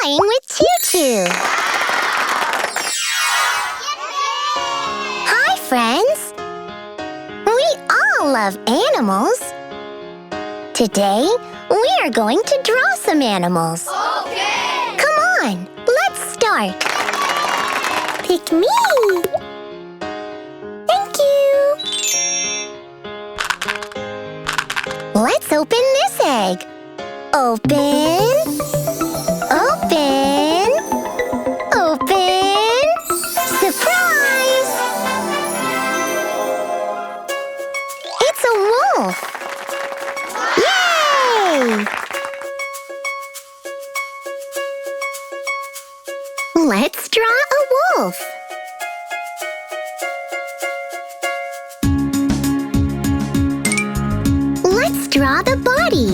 playing with ChuChu. Hi, friends. We all love animals. Today, we are going to draw some animals. Okay! Come on, let's start. Pick me. Thank you. Let's open this egg. Open. Open. Open. Surprise! It's a wolf. Yay! Let's draw a wolf. Let's draw the body.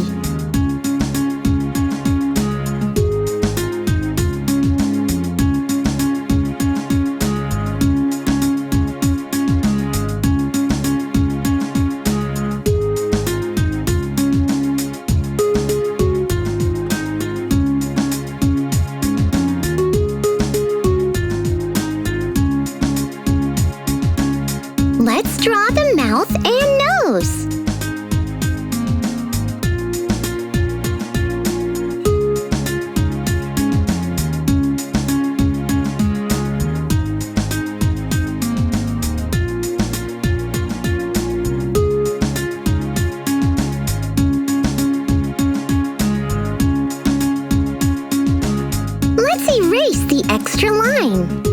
Let's draw the mouth and nose. Let's erase the extra line.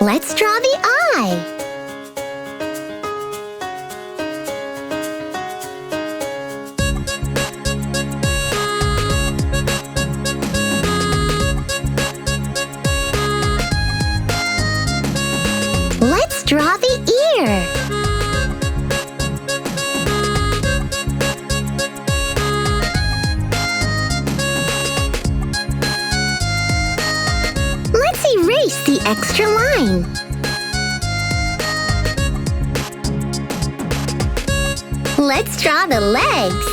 Let's draw the eye. Let's draw the ear. Let's erase the extra line. Let's draw the legs.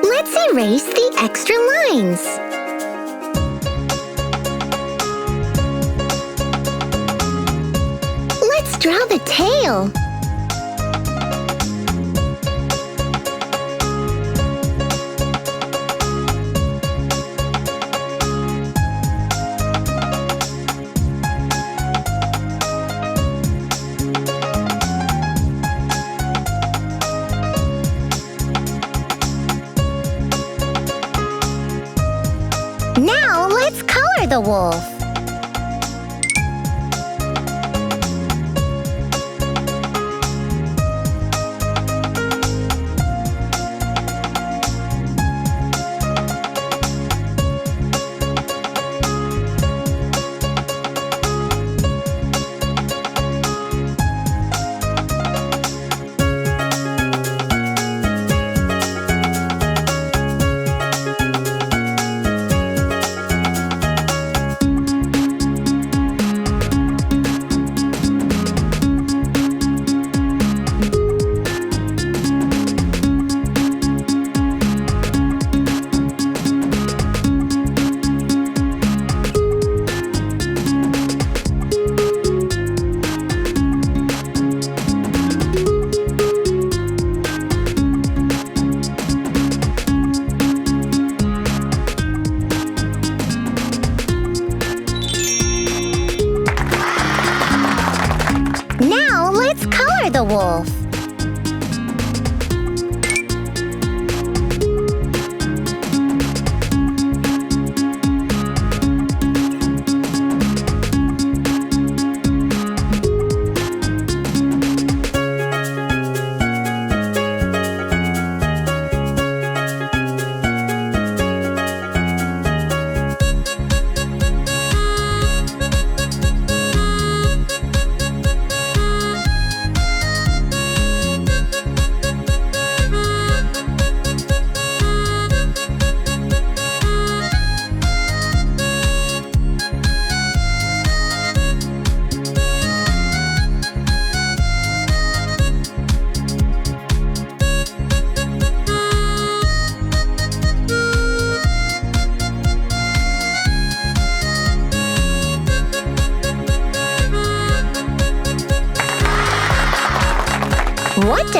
Let's erase the extra lines. Let's draw the tail. Now let's color the wolf.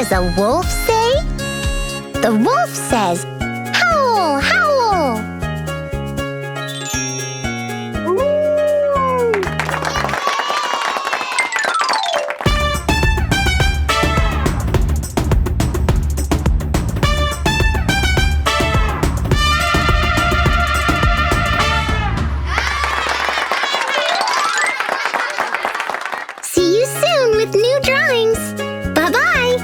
does a wolf say? The wolf says, howl, howl. See you soon with new drawings. Bye-bye.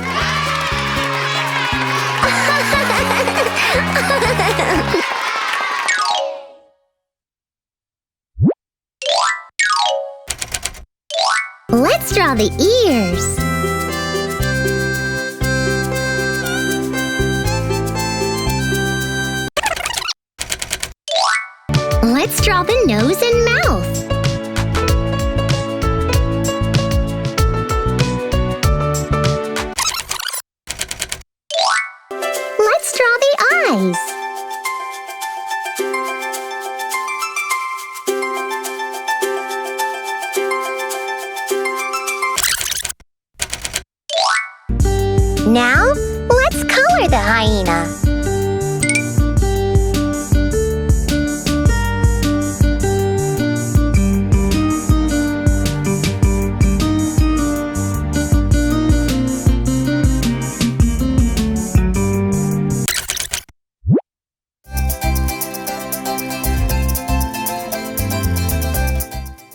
Let's draw the ears. Let's draw the nose and mouth. Let's draw the eyes. Now, let's color the hyena.